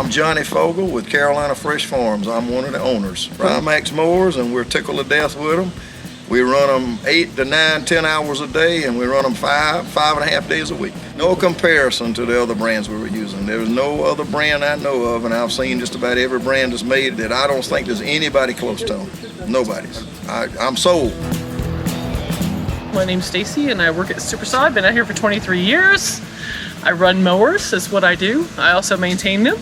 I'm Johnny Fogel with Carolina Fresh Farms. I'm one of the owners. Trimax mowers, and we're tickled to death with them. We run them 8 to 9, 10 hours a day, and we run them 5.5 days a week. No comparison to the other brands we were using. There's no other brand I know of, and I've seen just about every brand that's made that I don't think there's anybody close to them. Nobody's. I'm sold. My name's Stacy, and I work at Super Sod. Been out here for 23 years. I run mowers, is what I do. I also maintain them.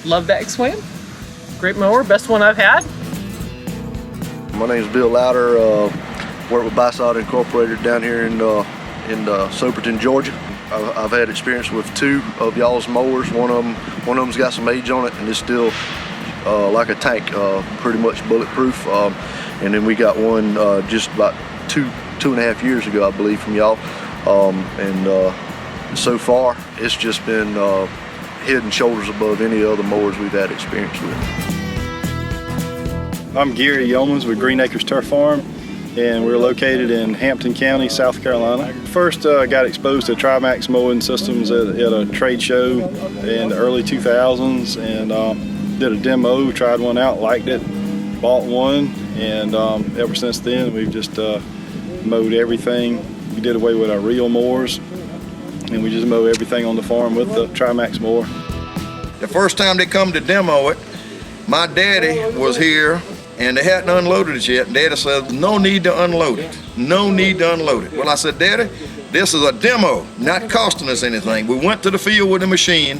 Love the X-WAM. Great mower, best one I've had. My name is Bill Louder. Work with Sod Incorporated down here in Soperton, Georgia. I've had experience with 2 of y'all's mowers. One of them's got some age on it, and it's still like a tank, pretty much bulletproof. And then we got one just about two and a half years ago, I believe, from y'all. So far, it's just been head and shoulders above any other mowers we've had experience with. I'm Gary Yeomans with Green Acres Turf Farm, and we're located in Hampton County, South Carolina. First got exposed to Trimax mowing systems at a trade show in the early 2000s, and did a demo, tried one out, liked it, bought one, and ever since then we've just mowed everything. We did away with our reel mowers, and we just mow everything on the farm with the Trimax mower. The first time they come to demo it, my daddy was here and they hadn't unloaded it yet. Daddy said, no need to unload it. No need to unload it. Well, I said, Daddy, this is a demo, not costing us anything. We went to the field with the machine,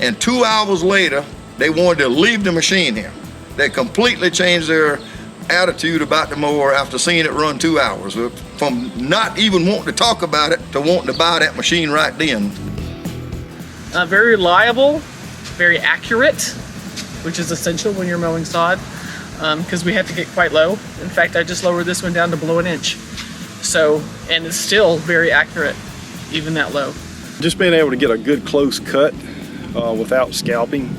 and 2 hours later, they wanted to leave the machine here. They completely changed their attitude about the mower after seeing it run 2 hours. From not even wanting to talk about it to wanting to buy that machine right then. Very reliable, very accurate, which is essential when you're mowing sod, because we had to get quite low. In fact, I just lowered this one down to below 1 inch. So, and it's still very accurate, even that low. Just being able to get a good close cut without scalping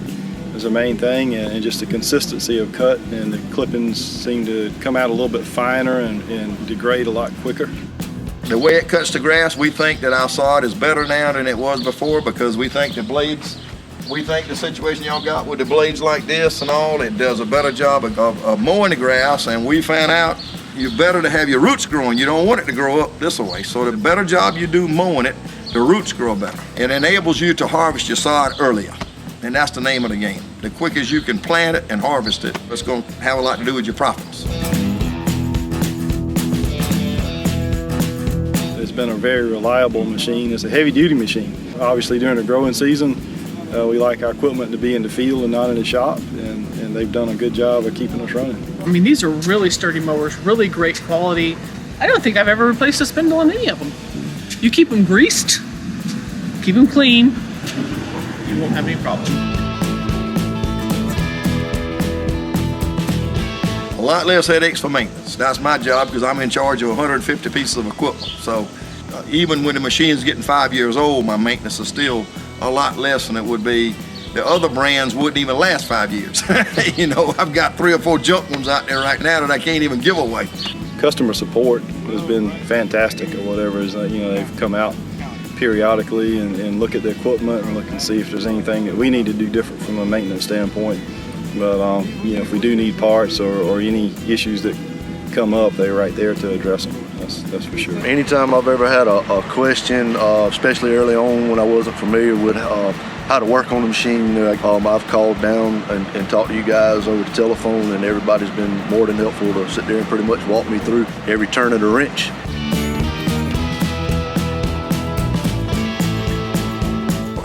is the main thing, and just the consistency of cut, and the clippings seem to come out a little bit finer and degrade a lot quicker. The way it cuts the grass, we think that our sod is better now than it was before, because we think the blades, we think the situation y'all got with the blades like this and all, it does a better job of mowing the grass, and we found out you're better to have your roots growing. You don't want it to grow up this way. So the better job you do mowing it, the roots grow better. It enables you to harvest your sod earlier. And that's the name of the game. The quicker you can plant it and harvest it, it's going to have a lot to do with your profits. It's been a very reliable machine. It's a heavy-duty machine. Obviously, during the growing season, we like our equipment to be in the field and not in the shop, and they've done a good job of keeping us running. I mean, these are really sturdy mowers, really great quality. I don't think I've ever replaced a spindle on any of them. You keep them greased, keep them clean, you won't have any problem. A lot less headaches for maintenance. That's my job, because I'm in charge of 150 pieces of equipment. So even when the machine's getting 5 years old, my maintenance is still a lot less than it would be. The other brands wouldn't even last 5 years. You know, I've got 3 or 4 junk ones out there right now that I can't even give away. Customer support has been fantastic, or whatever. You know, they've come out periodically and look at the equipment and look and see if there's anything that we need to do different from a maintenance standpoint. But you know, if we do need parts or any issues that come up, they're right there to address them. That's for sure. Anytime I've ever had a question, especially early on when I wasn't familiar with how to work on the machine, I've called down and talked to you guys over the telephone, and everybody's been more than helpful to sit there and pretty much walk me through every turn of the wrench.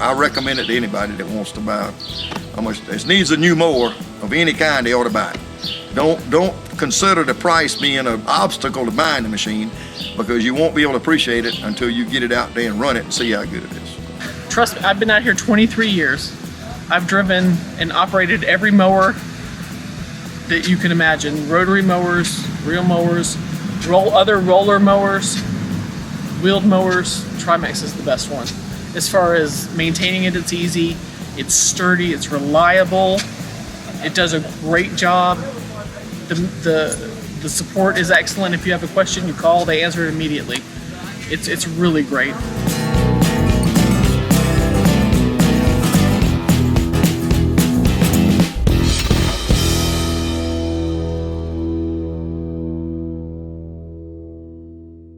I recommend it to anybody that wants to buy it. Needs a new mower of any kind, they ought to buy it. Don't consider the price being an obstacle to buying the machine, because you won't be able to appreciate it until you get it out there and run it and see how good it is. Trust me, I've been out here 23 years. I've driven and operated every mower that you can imagine. Rotary mowers, reel mowers, other roller mowers, wheeled mowers. Trimax is the best one. As far as maintaining it, it's easy, it's sturdy, it's reliable, it does a great job. The support is excellent. If you have a question, you call, they answer it immediately. It's really great.